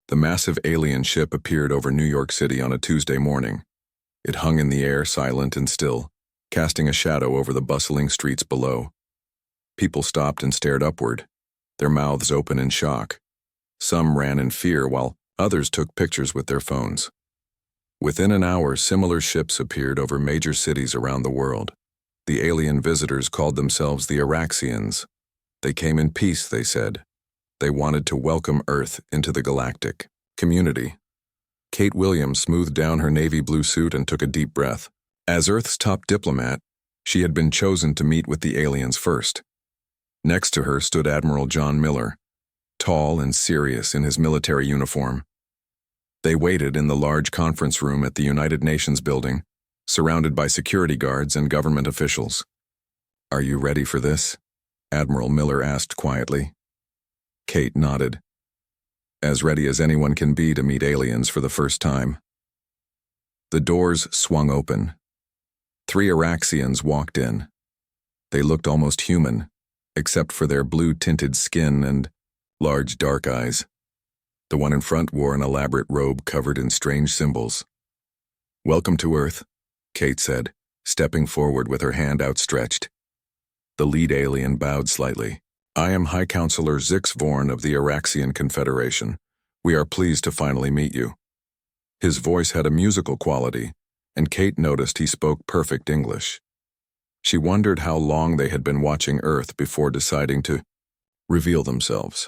The massive alien ship appeared over New York City on a Tuesday morning. It hung in the air, silent and still, casting a shadow over the bustling streets below. People stopped and stared upward, their mouths open in shock. Some ran in fear, while others took pictures with their phones. Within an hour, similar ships appeared over major cities around the world. The alien visitors called themselves the Araxians. They came in peace, they said. They wanted to welcome Earth into the galactic community. Kate Williams smoothed down her navy blue suit and took a deep breath. As Earth's top diplomat, she had been chosen to meet with the aliens first. Next to her stood Admiral John Miller, tall and serious in his military uniform. They waited in the large conference room at the United Nations building, surrounded by security guards and government officials. "Are you ready for this?" Admiral Miller asked quietly. Kate nodded. As ready as anyone can be to meet aliens for the first time. The doors swung open. 3 Araxians walked in. They looked almost human, except for their blue-tinted skin and large dark eyes. The one in front wore an elaborate robe covered in strange symbols. "Welcome to Earth," Kate said, stepping forward with her hand outstretched. The lead alien bowed slightly. "I am High Counselor Zix Vorn of the Araxian Confederation. We are pleased to finally meet you." His voice had a musical quality, and Kate noticed he spoke perfect English. She wondered how long they had been watching Earth before deciding to reveal themselves.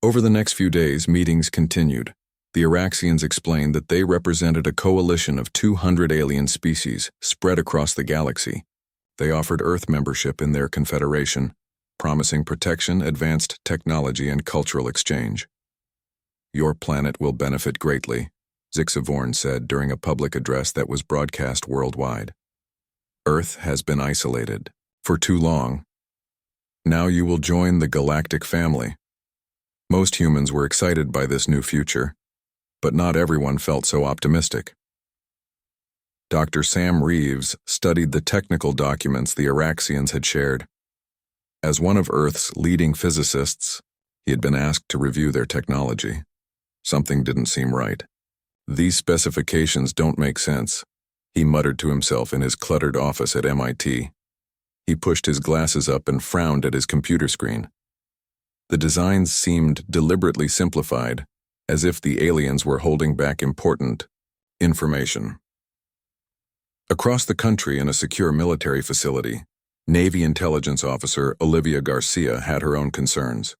Over the next few days, meetings continued. The Araxians explained that they represented a coalition of 200 alien species spread across the galaxy. They offered Earth membership in their confederation, promising protection, advanced technology, and cultural exchange. "Your planet will benefit greatly," Zixavorn said during a public address that was broadcast worldwide. "Earth has been isolated for too long. Now you will join the galactic family." Most humans were excited by this new future, but not everyone felt so optimistic. Dr. Sam Reeves studied the technical documents the Araxians had shared. As one of Earth's leading physicists, he had been asked to review their technology. Something didn't seem right. "These specifications don't make sense," he muttered to himself in his cluttered office at MIT. He pushed his glasses up and frowned at his computer screen. The designs seemed deliberately simplified, as if the aliens were holding back important information. Across the country in a secure military facility, Navy intelligence officer Olivia Garcia had her own concerns.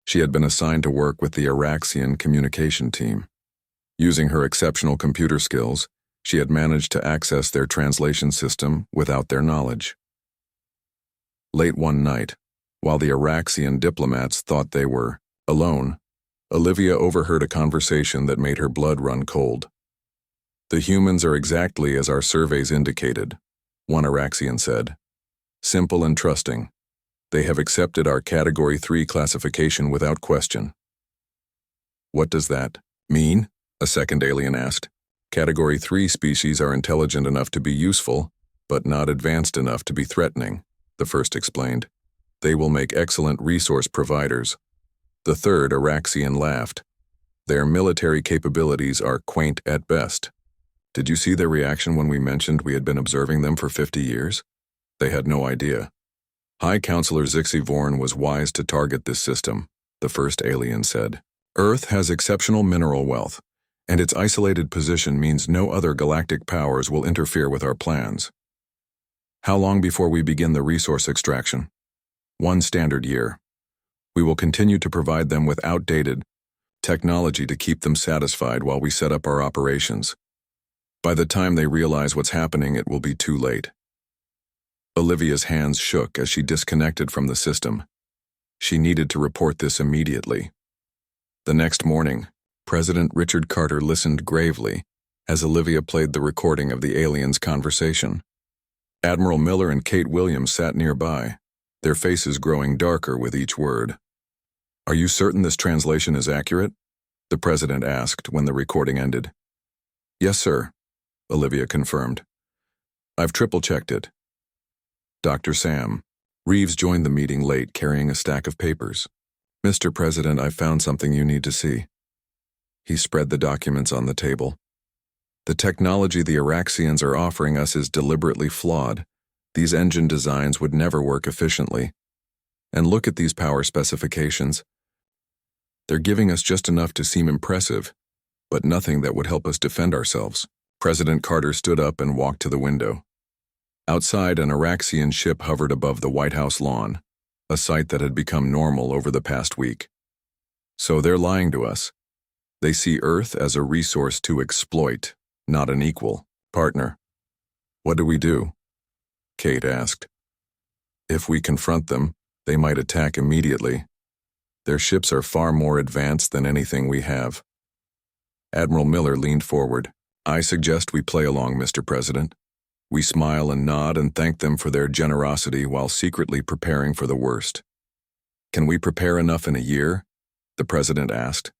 She had been assigned to work with the Araxian communication team. Using her exceptional computer skills, she had managed to access their translation system without their knowledge. Late one night, while the Araxian diplomats thought they were alone, Olivia overheard a conversation that made her blood run cold. "The humans are exactly as our surveys indicated," one Araxian said. "Simple and trusting. They have accepted our Category 3 classification without question." "What does that mean?" a second alien asked. "Category 3 species are intelligent enough to be useful, but not advanced enough to be threatening," the first explained. "They will make excellent resource providers." The third Araxian laughed. "Their military capabilities are quaint at best. Did you see their reaction when we mentioned we had been observing them for 50 years? They had no idea." "High Counselor Zixi Vorn was wise to target this system," the first alien said. "Earth has exceptional mineral wealth, and its isolated position means no other galactic powers will interfere with our plans." "How long before we begin the resource extraction?" "1 standard year. We will continue to provide them with outdated technology to keep them satisfied while we set up our operations. By the time they realize what's happening, it will be too late." Olivia's hands shook as she disconnected from the system. She needed to report this immediately. The next morning, President Richard Carter listened gravely as Olivia played the recording of the aliens' conversation. Admiral Miller and Kate Williams sat nearby, their faces growing darker with each word. "Are you certain this translation is accurate?" the president asked when the recording ended. "Yes, sir," Olivia confirmed. "I've triple-checked it." Dr. Sam Reeves joined the meeting late carrying a stack of papers. Mr. President, I found something you need to see. He spread the documents on the table. The technology the Araxians are offering us is deliberately flawed. These engine designs would never work efficiently. And look at these power specifications. They're giving us just enough to seem impressive, but nothing that would help us defend ourselves. President Carter stood up and walked to the window. Outside, an Araxian ship hovered above the White House lawn, a sight that had become normal over the past week. So they're lying to us. They see Earth as a resource to exploit, not an equal partner. What do we do? Kate asked. If we confront them, they might attack immediately. Their ships are far more advanced than anything we have. Admiral Miller leaned forward. I suggest we play along, Mr. President. We smile and nod and thank them for their generosity while secretly preparing for the worst. Can we prepare enough in a year? The President asked.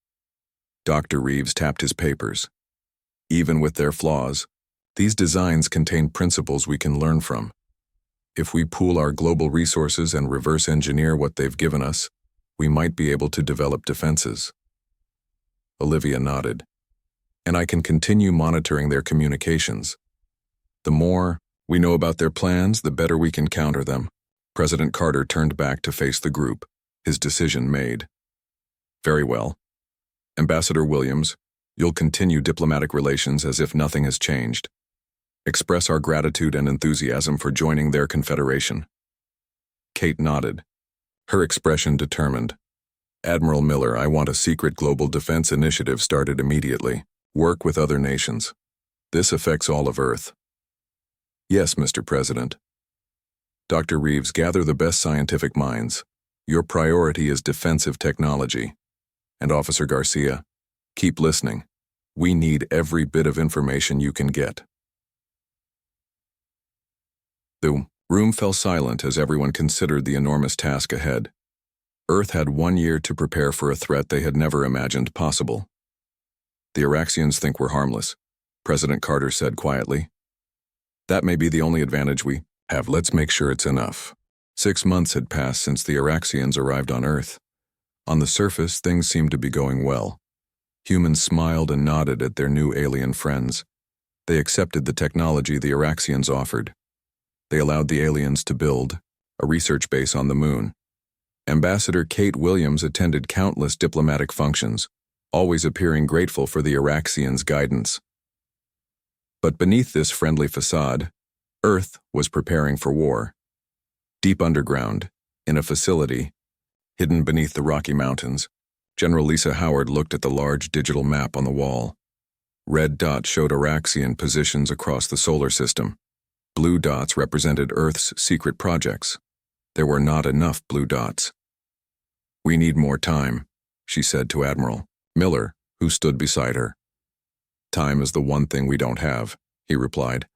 Dr. Reeves tapped his papers. Even with their flaws, these designs contain principles we can learn from. If we pool our global resources and reverse engineer what they've given us, we might be able to develop defenses. Olivia nodded. And I can continue monitoring their communications. The more we know about their plans, the better we can counter them. President Carter turned back to face the group, his decision made. Very well. Ambassador Williams, you'll continue diplomatic relations as if nothing has changed. Express our gratitude and enthusiasm for joining their confederation. Kate nodded, her expression determined. Admiral Miller, I want a secret global defense initiative started immediately. Work with other nations. This affects all of Earth. Yes, Mr. President. Dr. Reeves, gather the best scientific minds. Your priority is defensive technology. And Officer Garcia, keep listening. We need every bit of information you can get. The room fell silent as everyone considered the enormous task ahead. Earth had 1 year to prepare for a threat they had never imagined possible. The Araxians think we're harmless, President Carter said quietly. That may be the only advantage we have. Let's make sure it's enough. 6 months had passed since the Araxians arrived on Earth. On the surface, things seemed to be going well. Humans smiled and nodded at their new alien friends. They accepted the technology the Araxians offered. They allowed the aliens to build a research base on the moon. Ambassador Kate Williams attended countless diplomatic functions, always appearing grateful for the Araxians' guidance. But beneath this friendly facade, Earth was preparing for war. Deep underground, in a facility, hidden beneath the Rocky Mountains, General Lisa Howard looked at the large digital map on the wall. Red dots showed Araxian positions across the solar system. Blue dots represented Earth's secret projects. There were not enough blue dots. We need more time, she said to Admiral Miller, who stood beside her. Time is the one thing we don't have, he replied.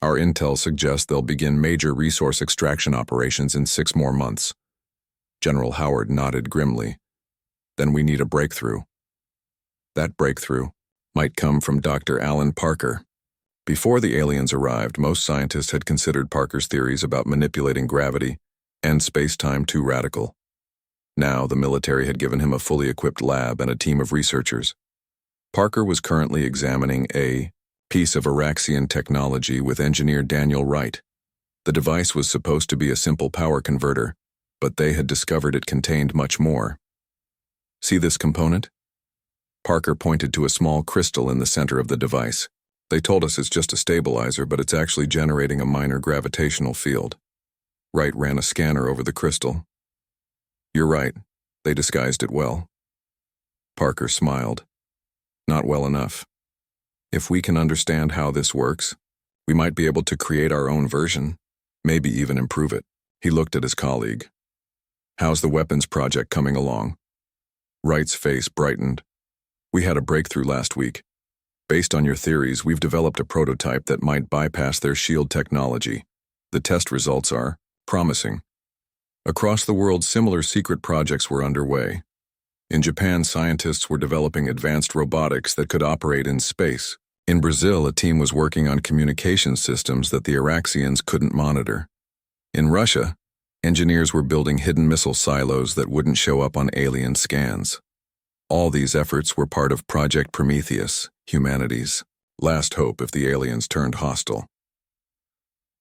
Our intel suggests they'll begin major resource extraction operations in 6 more months. General Howard nodded grimly. Then we need a breakthrough. That breakthrough might come from Dr. Alan Parker. Before the aliens arrived, most scientists had considered Parker's theories about manipulating gravity and space-time too radical. Now, the military had given him a fully equipped lab and a team of researchers. Parker was currently examining a piece of Araxian technology with engineer Daniel Wright. The device was supposed to be a simple power converter, but they had discovered it contained much more. See this component? Parker pointed to a small crystal in the center of the device. They told us it's just a stabilizer, but it's actually generating a minor gravitational field. Wright ran a scanner over the crystal. You're right, they disguised it well. Parker smiled. Not well enough. If we can understand how this works, we might be able to create our own version, maybe even improve it. He looked at his colleague. How's the weapons project coming along? Wright's face brightened. We had a breakthrough last week. Based on your theories, we've developed a prototype that might bypass their shield technology. The test results are promising. Across the world, similar secret projects were underway. In Japan, scientists were developing advanced robotics that could operate in space. In Brazil, a team was working on communication systems that the Araxians couldn't monitor. In Russia, Engineers were building hidden missile silos that wouldn't show up on alien scans. All these efforts were part of Project Prometheus, humanity's last hope if the aliens turned hostile.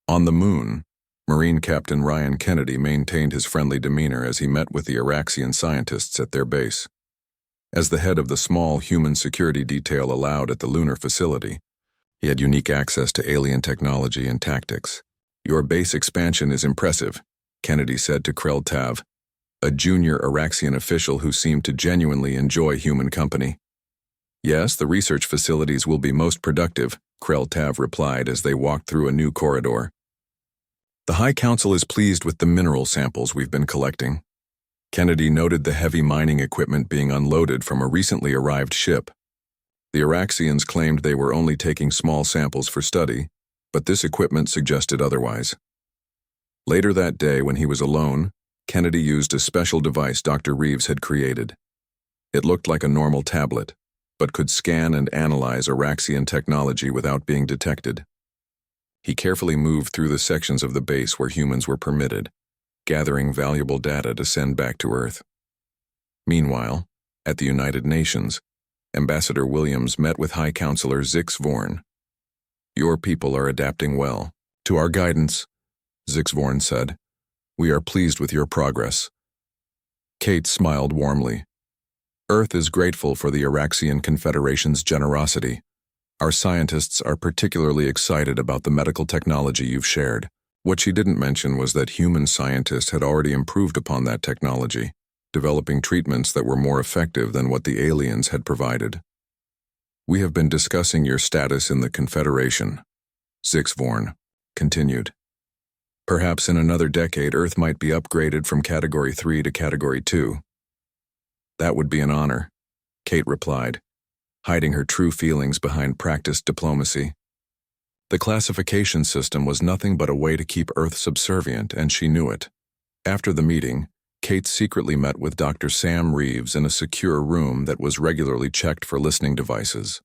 On the moon, Marine Captain Ryan Kennedy maintained his friendly demeanor as he met with the Araxian scientists at their base. As the head of the small human security detail allowed at the lunar facility, he had unique access to alien technology and tactics. "Your base expansion is impressive," Kennedy said to Krell Tav, a junior Araxian official who seemed to genuinely enjoy human company. "Yes, the research facilities will be most productive," Krell Tav replied as they walked through a new corridor. "The High Council is pleased with the mineral samples we've been collecting." Kennedy noted the heavy mining equipment being unloaded from a recently arrived ship. The Araxians claimed they were only taking small samples for study, but this equipment suggested otherwise. Later that day, when he was alone, Kennedy used a special device Dr. Reeves had created. It looked like a normal tablet, but could scan and analyze Araxian technology without being detected. He carefully moved through the sections of the base where humans were permitted, gathering valuable data to send back to Earth. Meanwhile, at the United Nations, Ambassador Williams met with High Counselor Zix Vorn. "Your people are adapting well to our guidance," Zix Vorn said. "We are pleased with your progress." Kate smiled warmly. "Earth is grateful for the Araxian Confederation's generosity. Our scientists are particularly excited about the medical technology you've shared." What she didn't mention was that human scientists had already improved upon that technology, developing treatments that were more effective than what the aliens had provided. "We have been discussing your status in the Confederation," Zix Vorn continued. "Perhaps in another decade Earth might be upgraded from Category 3 to Category 2. "That would be an honor," Kate replied, hiding her true feelings behind practiced diplomacy. The classification system was nothing but a way to keep Earth subservient, and she knew it. After the meeting, Kate secretly met with Dr. Sam Reeves in a secure room that was regularly checked for listening devices.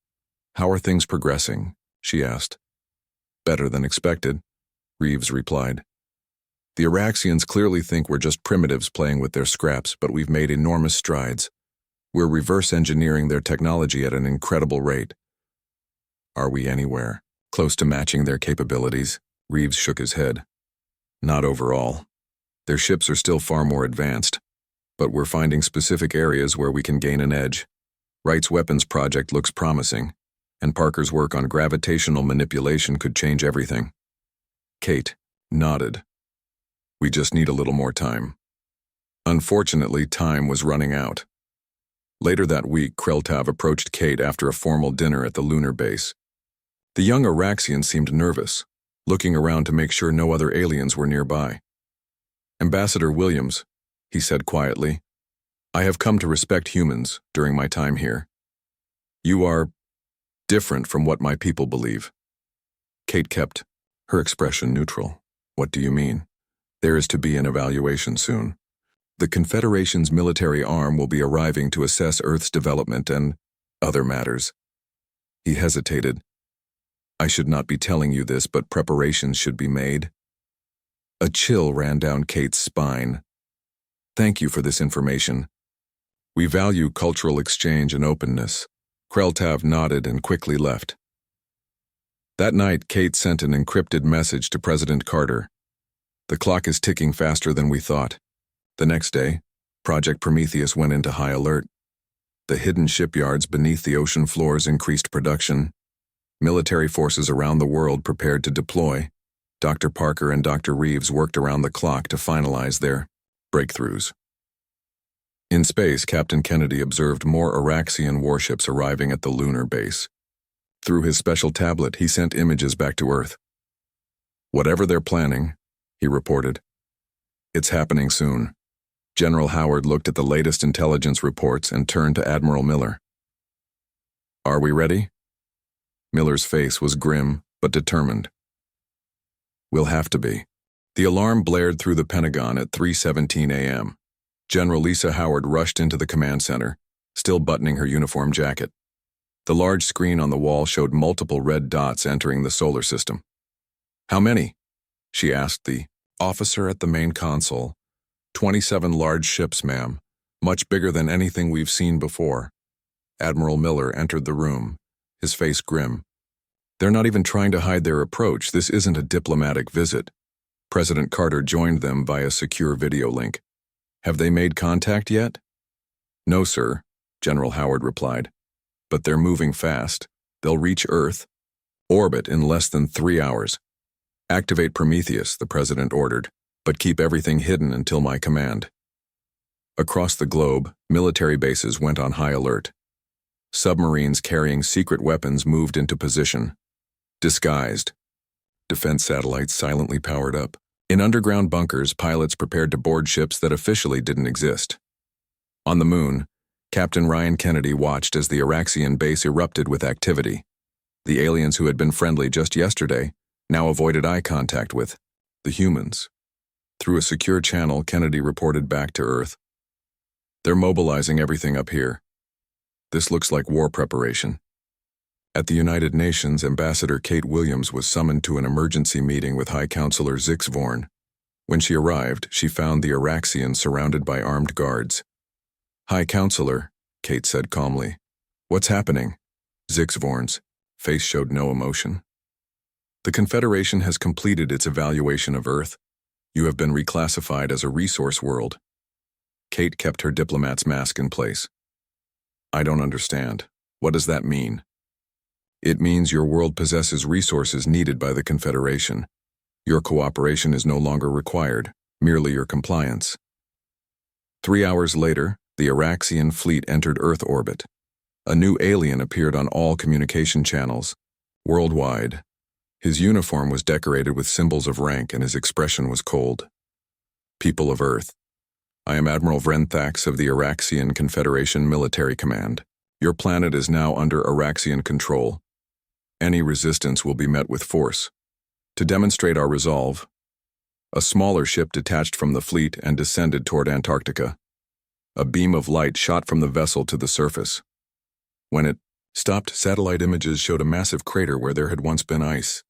"How are things progressing?" she asked. "Better than expected," Reeves replied. "The Araxians clearly think we're just primitives playing with their scraps, but we've made enormous strides. We're reverse engineering their technology at an incredible rate." "Are we anywhere close to matching their capabilities?" Reeves shook his head. "Not overall. Their ships are still far more advanced, but we're finding specific areas where we can gain an edge. Wright's weapons project looks promising, and Parker's work on gravitational manipulation could change everything." Kate nodded. "We just need a little more time." Unfortunately, time was running out. Later that week, Kreltav approached Kate after a formal dinner at the lunar base. The young Araxian seemed nervous, looking around to make sure no other aliens were nearby. "Ambassador Williams," he said quietly, "I have come to respect humans during my time here. You are different from what my people believe." Kate kept her expression neutral. "What do you mean?" "There is to be an evaluation soon. The Confederation's military arm will be arriving to assess Earth's development and other matters." He hesitated. "I should not be telling you this, but preparations should be made." A chill ran down Kate's spine. "Thank you for this information. We value cultural exchange and openness." Kreltav nodded and quickly left. That night, Kate sent an encrypted message to President Carter. "The clock is ticking faster than we thought." The next day, Project Prometheus went into high alert. The hidden shipyards beneath the ocean floors increased production. Military forces around the world prepared to deploy. Dr. Parker and Dr. Reeves worked around the clock to finalize their breakthroughs. In space, Captain Kennedy observed more Araxian warships arriving at the lunar base. Through his special tablet, he sent images back to Earth. "Whatever they're planning," he reported, "it's happening soon." General Howard looked at the latest intelligence reports and turned to Admiral Miller. "Are we ready?" Miller's face was grim but determined. "We'll have to be." The alarm blared through the Pentagon at 3:17 a.m. General Lisa Howard rushed into the command center, still buttoning her uniform jacket. The large screen on the wall showed multiple red dots entering the solar system. "How many?" she asked the Officer at the main console. 27 large ships, ma'am. Much bigger than anything we've seen before. Admiral Miller entered the room, his face grim. They're not even trying to hide their approach. This isn't a diplomatic visit. President Carter joined them via secure video link. Have they made contact yet? No, sir, General Howard replied. But they're moving fast. They'll reach Earth orbit in less than 3 hours. Activate Prometheus, the president ordered, but keep everything hidden until my command. Across the globe, military bases went on high alert. Submarines carrying secret weapons moved into position. Disguised. Defense satellites silently powered up. In underground bunkers, pilots prepared to board ships that officially didn't exist. On the moon, Captain Ryan Kennedy watched as the Araxian base erupted with activity. The aliens who had been friendly just yesterday now avoided eye contact with the humans. Through a secure channel, Kennedy reported back to Earth. They're mobilizing everything up here. This looks like war preparation. At the United Nations, Ambassador Kate Williams was summoned to an emergency meeting with High Counselor Zix Vorn. When she arrived, she found the Araxians surrounded by armed guards. High Counselor, Kate said calmly. What's happening? Zix Vorn's face showed no emotion. The Confederation has completed its evaluation of Earth. You have been reclassified as a resource world. Kate kept her diplomat's mask in place. I don't understand. What does that mean? It means your world possesses resources needed by the Confederation. Your cooperation is no longer required, merely your compliance. 3 hours later, the Araxian fleet entered Earth orbit. A new alien appeared on all communication channels, worldwide. His uniform was decorated with symbols of rank and his expression was cold. People of Earth, I am Admiral Vrenthax of the Araxian Confederation Military Command. Your planet is now under Araxian control. Any resistance will be met with force. To demonstrate our resolve, a smaller ship detached from the fleet and descended toward Antarctica. A beam of light shot from the vessel to the surface. When it stopped, satellite images showed a massive crater where there had once been ice.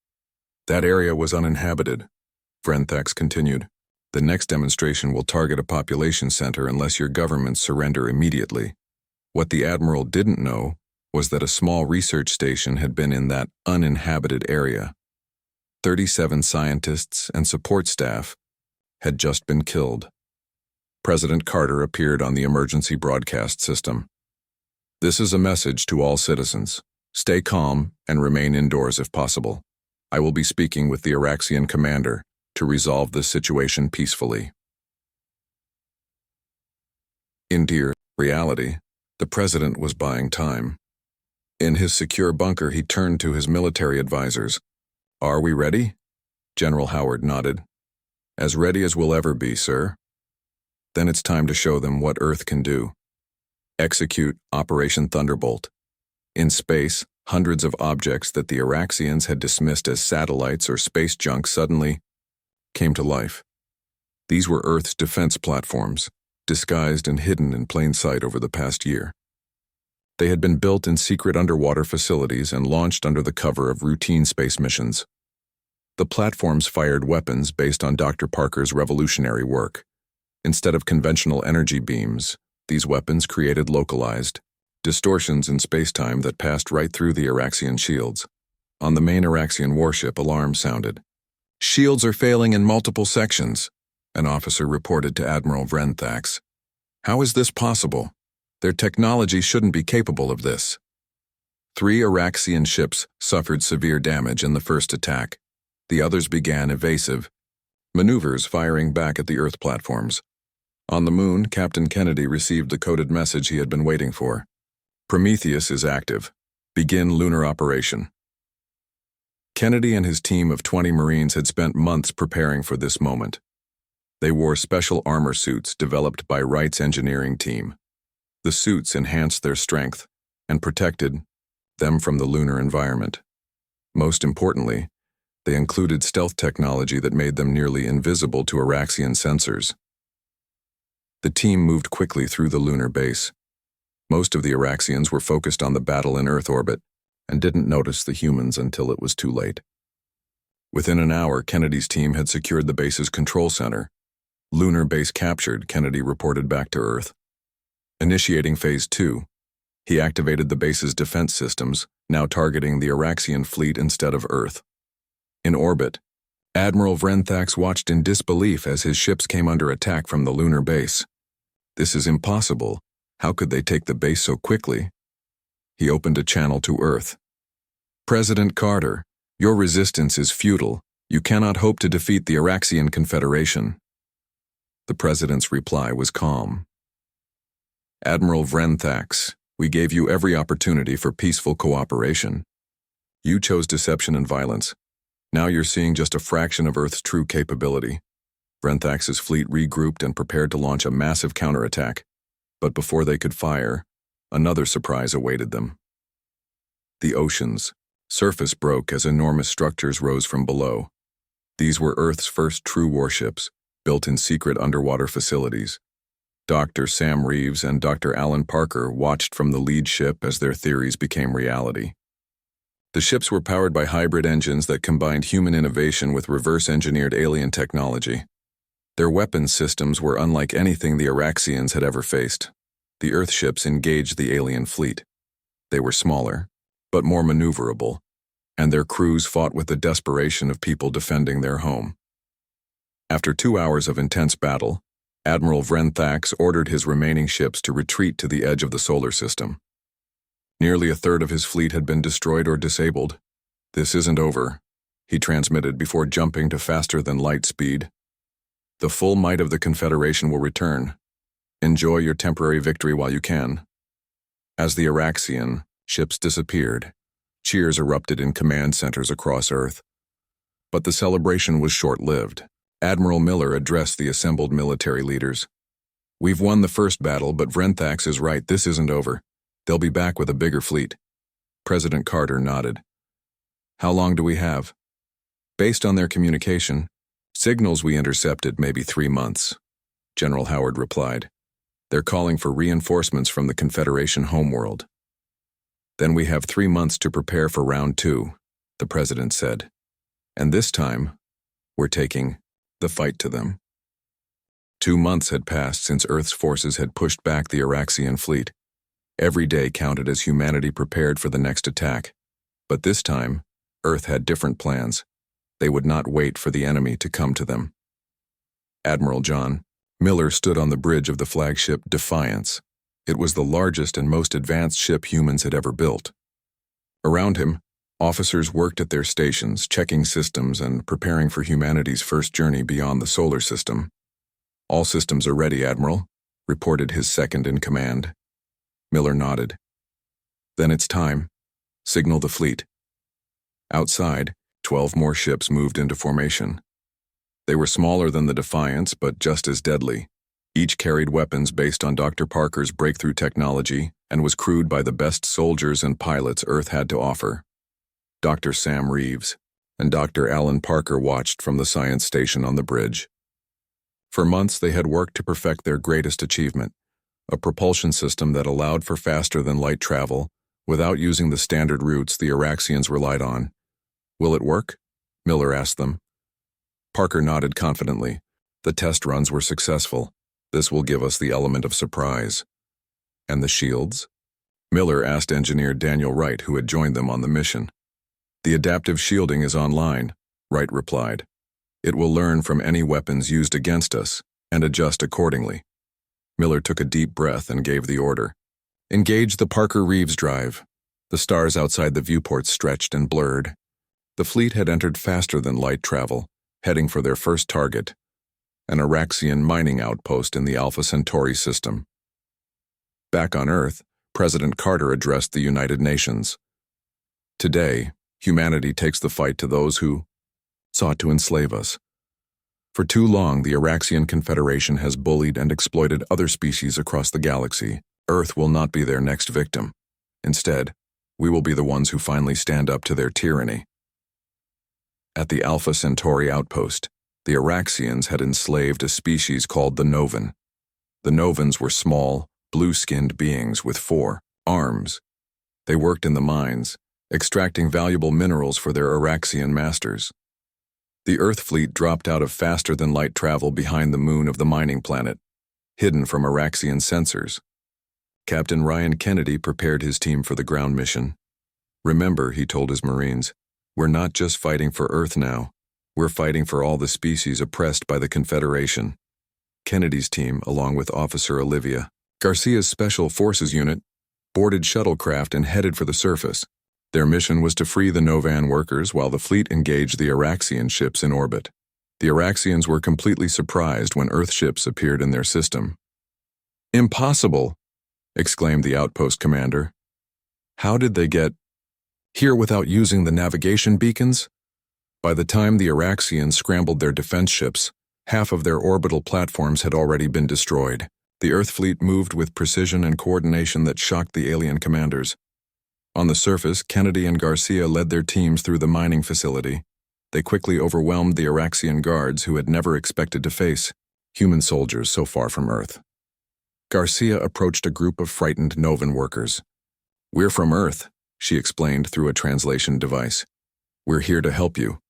That area was uninhabited. Vrenthax continued. The next demonstration will target a population center unless your governments surrender immediately. What the Admiral didn't know was that a small research station had been in that uninhabited area. 37 scientists and support staff had just been killed. President Carter appeared on the emergency broadcast system. This is a message to all citizens. Stay calm and remain indoors if possible. I will be speaking with the Araxian commander to resolve this situation peacefully. In dear reality, the president was buying time. In his secure bunker, he turned to his military advisors. Are we ready? General Howard nodded. As ready as we'll ever be, sir. Then it's time to show them what Earth can do. Execute Operation Thunderbolt. In space, hundreds of objects that the Araxians had dismissed as satellites or space junk suddenly came to life. These were Earth's defense platforms, disguised and hidden in plain sight over the past year. They had been built in secret underwater facilities and launched under the cover of routine space missions. The platforms fired weapons based on Dr. Parker's revolutionary work. Instead of conventional energy beams, these weapons created localized distortions in space-time that passed right through the Araxian shields. On the main Araxian warship, alarms sounded. Shields are failing in multiple sections, an officer reported to Admiral Vrenthax. How is this possible? Their technology shouldn't be capable of this. 3 Araxian ships suffered severe damage in the first attack. The others began evasive maneuvers, firing back at the Earth platforms. On the moon, Captain Kennedy received the coded message he had been waiting for. Prometheus is active. Begin lunar operation. Kennedy and his team of 20 Marines had spent months preparing for this moment. They wore special armor suits developed by Wright's engineering team. The suits enhanced their strength and protected them from the lunar environment. Most importantly, they included stealth technology that made them nearly invisible to Araxian sensors. The team moved quickly through the lunar base. Most of the Araxians were focused on the battle in Earth orbit and didn't notice the humans until it was too late. Within an hour, Kennedy's team had secured the base's control center. Lunar base captured, Kennedy reported back to Earth. Initiating Phase 2, he activated the base's defense systems, now targeting the Araxian fleet instead of Earth. In orbit, Admiral Vrenthax watched in disbelief as his ships came under attack from the lunar base. This is impossible. How could they take the base so quickly? He opened a channel to Earth. President Carter, your resistance is futile. You cannot hope to defeat the Araxian Confederation. The president's reply was calm. Admiral Vrenthax, we gave you every opportunity for peaceful cooperation. You chose deception and violence. Now you're seeing just a fraction of Earth's true capability. Vrenthax's fleet regrouped and prepared to launch a massive counterattack. But before they could fire, another surprise awaited them. The oceans. Surface broke as enormous structures rose from below. These were Earth's first true warships, built in secret underwater facilities. Dr. Sam Reeves and Dr. Alan Parker watched from the lead ship as their theories became reality. The ships were powered by hybrid engines that combined human innovation with reverse-engineered alien technology. Their weapons systems were unlike anything the Araxians had ever faced. The Earth ships engaged the alien fleet. They were smaller, but more maneuverable, and their crews fought with the desperation of people defending their home. After 2 hours of intense battle, Admiral Vrenthax ordered his remaining ships to retreat to the edge of the solar system. Nearly a third of his fleet had been destroyed or disabled. This isn't over, he transmitted before jumping to faster-than-light speed. The full might of the Confederation will return. Enjoy your temporary victory while you can. As the Araxian ships disappeared, cheers erupted in command centers across Earth. But the celebration was short-lived. Admiral Miller addressed the assembled military leaders. We've won the first battle, but Vrenthax is right, this isn't over. They'll be back with a bigger fleet. President Carter nodded. How long do we have? Based on their communication, signals we intercepted may be 3 months, General Howard replied. They're calling for reinforcements from the Confederation homeworld. Then we have 3 months to prepare for round 2, the president said. And this time, we're taking the fight to them. 2 months had passed since Earth's forces had pushed back the Araxian fleet. Every day counted as humanity prepared for the next attack. But this time, Earth had different plans. They would not wait for the enemy to come to them. Admiral John Miller stood on the bridge of the flagship Defiance. It was the largest and most advanced ship humans had ever built. Around him, officers worked at their stations, checking systems and preparing for humanity's first journey beyond the solar system. All systems are ready, Admiral, reported his second-in-command. Miller nodded. Then it's time. Signal the fleet. Outside, 12 more ships moved into formation. They were smaller than the Defiance, but just as deadly. Each carried weapons based on Dr. Parker's breakthrough technology and was crewed by the best soldiers and pilots Earth had to offer. Dr. Sam Reeves and Dr. Alan Parker watched from the science station on the bridge. For months they had worked to perfect their greatest achievement, a propulsion system that allowed for faster-than-light travel without using the standard routes the Araxians relied on. Will it work? Miller asked them. Parker nodded confidently. The test runs were successful. This will give us the element of surprise. And the shields? Miller asked engineer Daniel Wright, who had joined them on the mission. The adaptive shielding is online, Wright replied. It will learn from any weapons used against us and adjust accordingly. Miller took a deep breath and gave the order. Engage the Parker-Reeves drive. The stars outside the viewport stretched and blurred. The fleet had entered faster-than-light travel, heading for their first target, an Araxian mining outpost in the Alpha Centauri system. Back on Earth, President Carter addressed the United Nations. Today, humanity takes the fight to those who sought to enslave us. For too long, the Araxian Confederation has bullied and exploited other species across the galaxy. Earth will not be their next victim. Instead, we will be the ones who finally stand up to their tyranny. At the Alpha Centauri outpost, the Araxians had enslaved a species called the Novan. The Novans were small, blue-skinned beings with 4 arms. They worked in the mines, extracting valuable minerals for their Araxian masters. The Earth fleet dropped out of faster-than-light travel behind the moon of the mining planet, hidden from Araxian sensors. Captain Ryan Kennedy prepared his team for the ground mission. "Remember," he told his Marines, "we're not just fighting for Earth now. We're fighting for all the species oppressed by the Confederation." Kennedy's team, along with Officer Olivia Garcia's Special Forces Unit, boarded shuttlecraft and headed for the surface. Their mission was to free the Novan workers while the fleet engaged the Araxian ships in orbit. The Araxians were completely surprised when Earth ships appeared in their system. "Impossible!" exclaimed the outpost commander. "How did they get here without using the navigation beacons?" By the time the Araxians scrambled their defense ships, half of their orbital platforms had already been destroyed. The Earth fleet moved with precision and coordination that shocked the alien commanders. On the surface, Kennedy and Garcia led their teams through the mining facility. They quickly overwhelmed the Araxian guards who had never expected to face human soldiers so far from Earth. Garcia approached a group of frightened Novan workers. "We're from Earth," she explained through a translation device. "We're here to help you."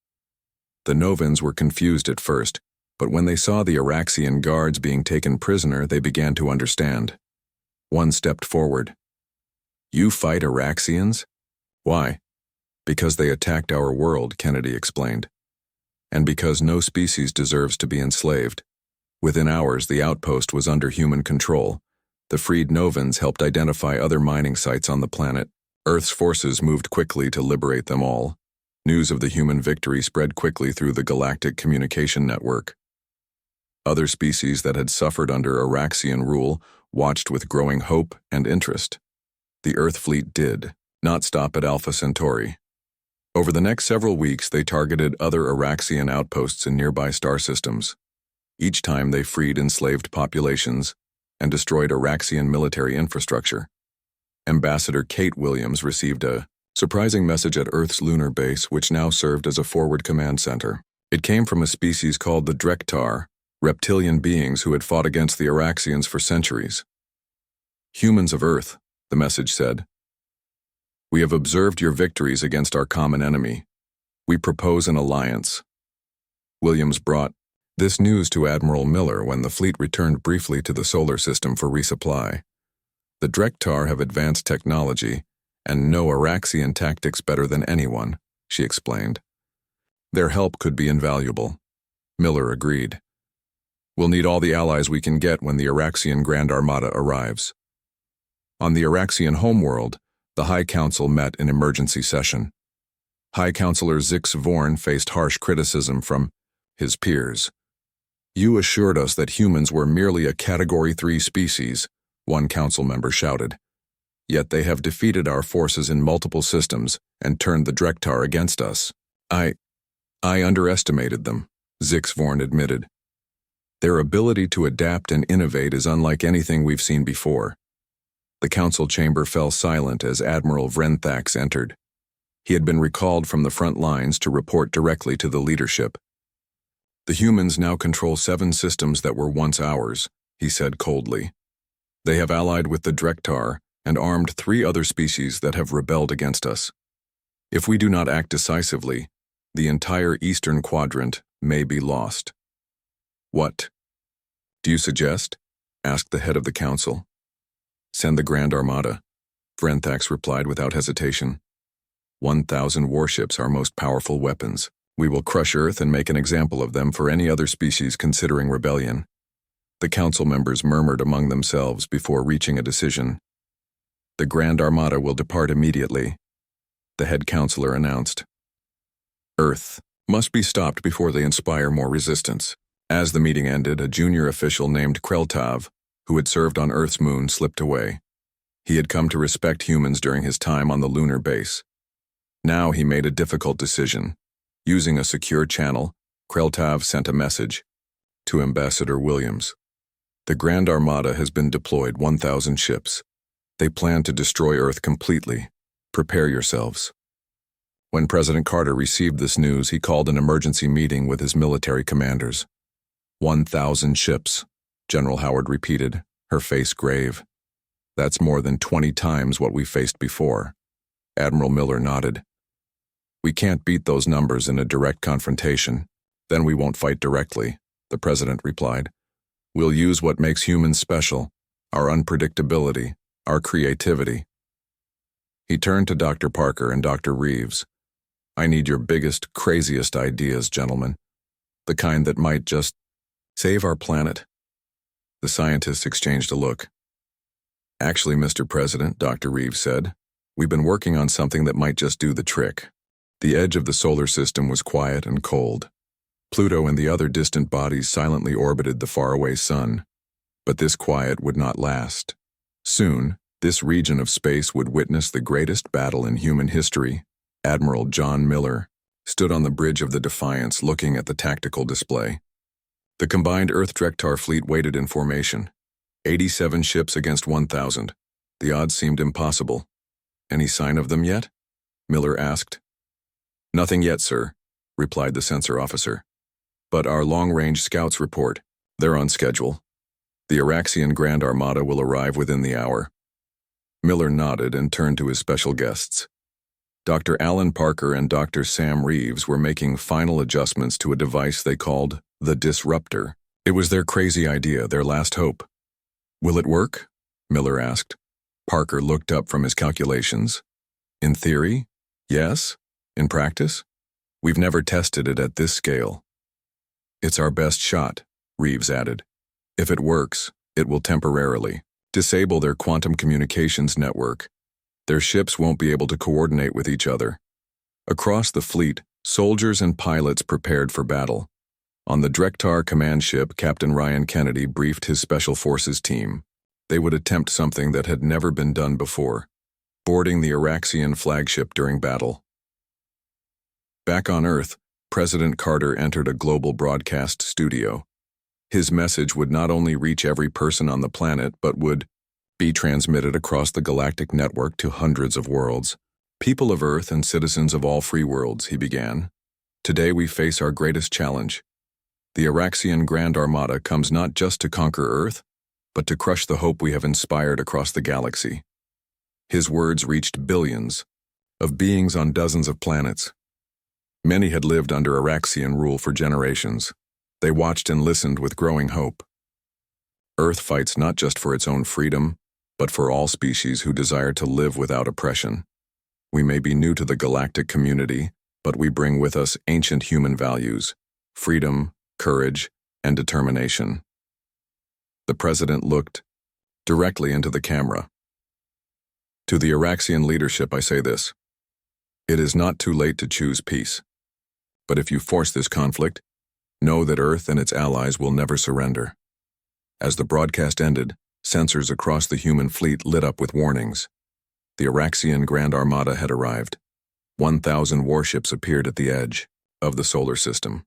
The Novans were confused at first, but when they saw the Araxian guards being taken prisoner, they began to understand. One stepped forward. "You fight Araxians?" "Why?" "Because they attacked our world," Kennedy explained. "And because no species deserves to be enslaved." Within hours, the outpost was under human control. The freed Novans helped identify other mining sites on the planet. Earth's forces moved quickly to liberate them all. News of the human victory spread quickly through the galactic communication network. Other species that had suffered under Araxian rule watched with growing hope and interest. The Earth fleet did not stop at Alpha Centauri. Over the next several weeks, they targeted other Araxian outposts in nearby star systems. Each time they freed enslaved populations and destroyed Araxian military infrastructure. Ambassador Kate Williams received a surprising message at Earth's lunar base, which now served as a forward command center. It came from a species called the Drektar, reptilian beings who had fought against the Araxians for centuries. "Humans of Earth," the message said, "we have observed your victories against our common enemy. We propose an alliance." Williams brought this news to Admiral Miller when the fleet returned briefly to the solar system for resupply. "The Drektar have advanced technology and know Araxian tactics better than anyone," she explained. "Their help could be invaluable." Miller agreed. "We'll need all the allies we can get when the Araxian Grand Armada arrives." On the Araxian homeworld, the High Council met in emergency session. High Councilor Zix Vorn faced harsh criticism from his peers. "You assured us that humans were merely a Category 3 species," one council member shouted. "Yet they have defeated our forces in multiple systems and turned the Drektar against us." I underestimated them," Zix Vorn admitted. "Their ability to adapt and innovate is unlike anything we've seen before." The council chamber fell silent as Admiral Vrenthax entered. He had been recalled from the front lines to report directly to the leadership. "The humans now control 7 systems that were once ours," he said coldly. "They have allied with the Drektar and armed 3 other species that have rebelled against us. If we do not act decisively, the entire eastern quadrant may be lost." "What do you suggest?" asked the head of the council. "Send the Grand Armada," Vrenthax replied without hesitation. 1,000 warships, our most powerful weapons. We will crush Earth and make an example of them for any other species considering rebellion." The council members murmured among themselves before reaching a decision. "The Grand Armada will depart immediately," the head counselor announced. "Earth must be stopped before they inspire more resistance." As the meeting ended, a junior official named Kreltav, who had served on Earth's moon, slipped away. He had come to respect humans during his time on the lunar base. Now he made a difficult decision. Using a secure channel, Kreltav sent a message to Ambassador Williams. "The Grand Armada has been deployed, 1,000 ships. They plan to destroy Earth completely. Prepare yourselves." When President Carter received this news, he called an emergency meeting with his military commanders. 1,000 ships, General Howard repeated, her face grave. "That's more than 20 times what we faced before." Admiral Miller nodded. "We can't beat those numbers in a direct confrontation," Then we won't fight directly, the president replied. We'll use what makes humans special, our unpredictability, our creativity. He turned to Dr. Parker and Dr. Reeves. I need your biggest, craziest ideas, gentlemen. The kind that might just save our planet. The scientists exchanged a look. Actually, Mr. President, Dr. Reeves said, we've been working on something that might just do the trick. The edge of the solar system was quiet and cold. Pluto and the other distant bodies silently orbited the faraway sun. But this quiet would not last. Soon, this region of space would witness the greatest battle in human history. Admiral John Miller stood on the bridge of the Defiance looking at the tactical display. The combined Earth-Drektar fleet waited in formation. 87 ships against 1,000. The odds seemed impossible. Any sign of them yet? Miller asked. Nothing yet, sir, replied the sensor officer. But our long-range scouts report. They're on schedule. The Araxian Grand Armada will arrive within the hour. Miller nodded and turned to his special guests. Dr. Alan Parker and Dr. Sam Reeves were making final adjustments to a device they called the Disruptor. It was their crazy idea, their last hope. Will it work? Miller asked. Parker looked up from his calculations. In theory, yes. In practice, we've never tested it at this scale. It's our best shot, Reeves added. If it works, it will temporarily disable their quantum communications network. Their ships won't be able to coordinate with each other. Across the fleet, soldiers and pilots prepared for battle. On the Drektar command ship, Captain Ryan Kennedy briefed his Special Forces team. They would attempt something that had never been done before, boarding the Araxian flagship during battle. Back on Earth, President Carter entered a global broadcast studio. His message would not only reach every person on the planet, but would be transmitted across the galactic network to hundreds of worlds. People of Earth and citizens of all free worlds, he began. Today we face our greatest challenge. The Araxian Grand Armada comes not just to conquer Earth, but to crush the hope we have inspired across the galaxy. His words reached billions of beings on dozens of planets. Many had lived under Araxian rule for generations. They watched and listened with growing hope. Earth fights not just for its own freedom, but for all species who desire to live without oppression. We may be new to the galactic community, but we bring with us ancient human values, freedom, courage, and determination. The president looked directly into the camera. To the Araxian leadership I say this. It is not too late to choose peace. But if you force this conflict, know that Earth and its allies will never surrender. As the broadcast ended, sensors across the human fleet lit up with warnings. The Araxian Grand Armada had arrived. 1,000 warships appeared at the edge of the solar system.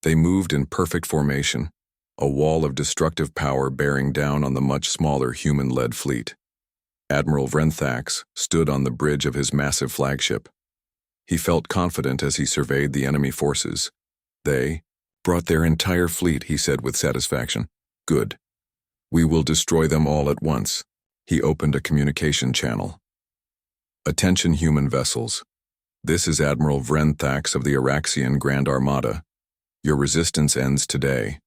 They moved in perfect formation, a wall of destructive power bearing down on the much smaller human-led fleet. Admiral Vrenthax stood on the bridge of his massive flagship. He felt confident as he surveyed the enemy forces. They brought their entire fleet, he said with satisfaction. Good. We will destroy them all at once. He opened a communication channel. Attention human vessels. This is Admiral Vrenthax of the Araxian Grand Armada. Your resistance ends today.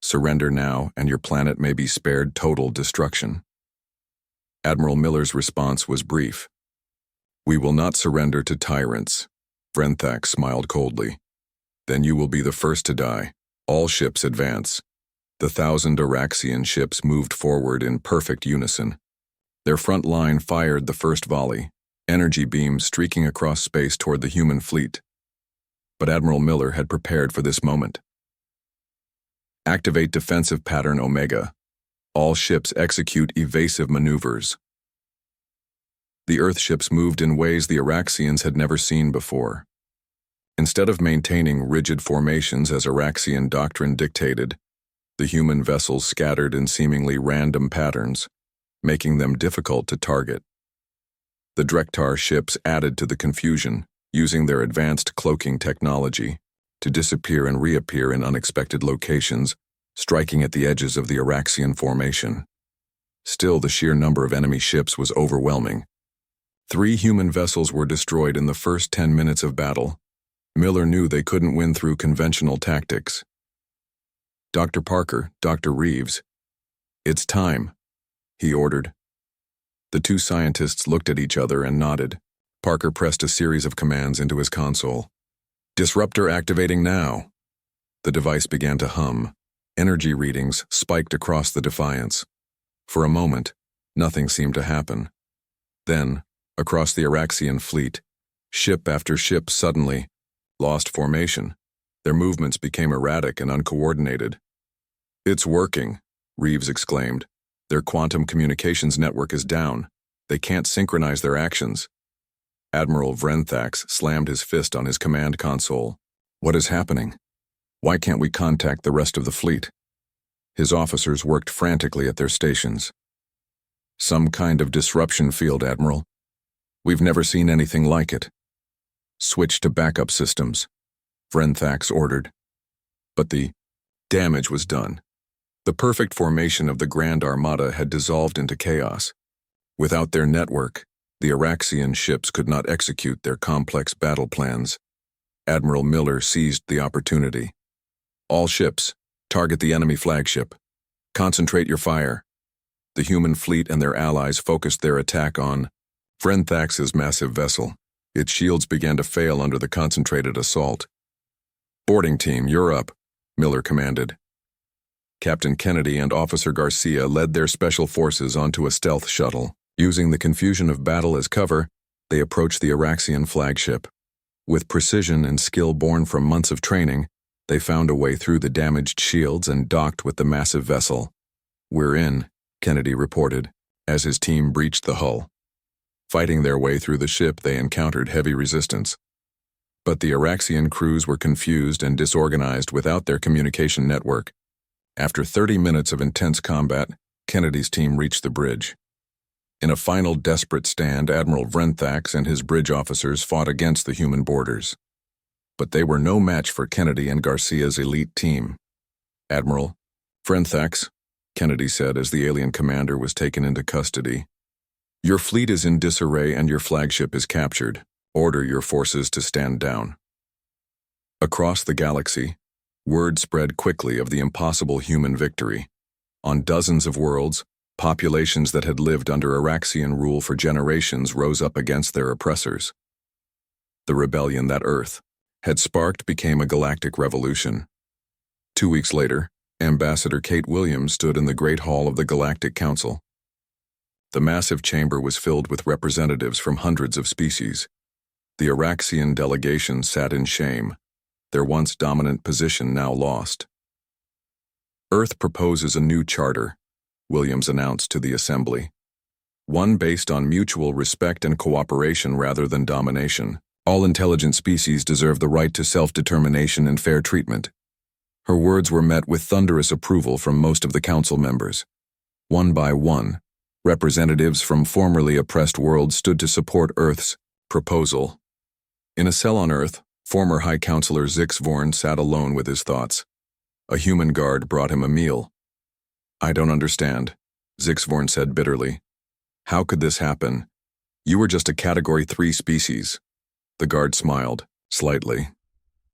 Surrender now, and your planet may be spared total destruction. Admiral Miller's response was brief. We will not surrender to tyrants. Vrenthax smiled coldly. Then you will be the first to die. All ships advance. The 1,000 Araxian ships moved forward in perfect unison. Their front line fired the first volley, energy beams streaking across space toward the human fleet. But Admiral Miller had prepared for this moment. Activate defensive pattern Omega. All ships execute evasive maneuvers. The Earth ships moved in ways the Araxians had never seen before. Instead of maintaining rigid formations as Araxian doctrine dictated, the human vessels scattered in seemingly random patterns, making them difficult to target. The Drektar ships added to the confusion, using their advanced cloaking technology to disappear and reappear in unexpected locations, striking at the edges of the Araxian formation. Still, the sheer number of enemy ships was overwhelming. 3 human vessels were destroyed in the first 10 minutes of battle. Miller knew they couldn't win through conventional tactics. "Dr. Parker, Dr. Reeves, it's time," he ordered. The two scientists looked at each other and nodded. Parker pressed a series of commands into his console. "Disruptor activating now." The device began to hum. Energy readings spiked across the Defiance. For a moment, nothing seemed to happen. Then, across the Araxian fleet, ship after ship suddenly lost formation. Their movements became erratic and uncoordinated. "It's working," Reeves exclaimed. "Their quantum communications network is down. They can't synchronize their actions." Admiral Vrenthax slammed his fist on his command console. "What is happening? Why can't we contact the rest of the fleet?" His officers worked frantically at their stations. "Some kind of disruption field, Admiral. We've never seen anything like it." "Switch to backup systems," Vrenthax ordered. But the damage was done. The perfect formation of the Grand Armada had dissolved into chaos. Without their network, the Araxian ships could not execute their complex battle plans. Admiral Miller seized the opportunity. "All ships, target the enemy flagship. Concentrate your fire." The human fleet and their allies focused their attack on Vrenthax's massive vessel. Its shields began to fail under the concentrated assault. "Boarding team, you're up," Miller commanded. Captain Kennedy and Officer Garcia led their special forces onto a stealth shuttle. Using the confusion of battle as cover, they approached the Araxian flagship. With precision and skill born from months of training, they found a way through the damaged shields and docked with the massive vessel. "We're in," Kennedy reported, as his team breached the hull. Fighting their way through the ship, they encountered heavy resistance. But the Araxian crews were confused and disorganized without their communication network. After 30 minutes of intense combat, Kennedy's team reached the bridge. In a final desperate stand, Admiral Vrenthax and his bridge officers fought against the human boarders. But they were no match for Kennedy and Garcia's elite team. "Admiral Vrenthax," Kennedy said as the alien commander was taken into custody, "your fleet is in disarray and your flagship is captured. Order your forces to stand down." Across the galaxy, word spread quickly of the impossible human victory. On dozens of worlds, populations that had lived under Araxian rule for generations rose up against their oppressors. The rebellion that Earth had sparked became a galactic revolution. 2 weeks later, Ambassador Kate Williams stood in the Great Hall of the Galactic Council. The massive chamber was filled with representatives from hundreds of species. The Araxian delegation sat in shame, their once dominant position now lost. "Earth proposes a new charter," Williams announced to the assembly. "One based on mutual respect and cooperation rather than domination. All intelligent species deserve the right to self-determination and fair treatment." Her words were met with thunderous approval from most of the council members. One by one, representatives from formerly oppressed worlds stood to support Earth's proposal. In a cell on Earth, former High Counselor Zix Vorn sat alone with his thoughts. A human guard brought him a meal. "I don't understand," Zix Vorn said bitterly. "How could this happen? You were just a Category 3 species." The guard smiled, slightly.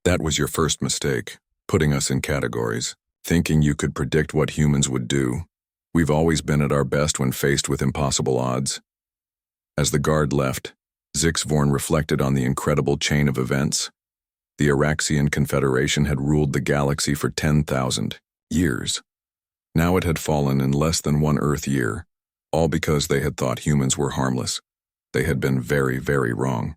"That was your first mistake, putting us in categories, thinking you could predict what humans would do. We've always been at our best when faced with impossible odds." As the guard left, Zix Vorn reflected on the incredible chain of events. The Araxian Confederation had ruled the galaxy for 10,000 years. Now it had fallen in less than one Earth year, all because they had thought humans were harmless. They had been very, very wrong.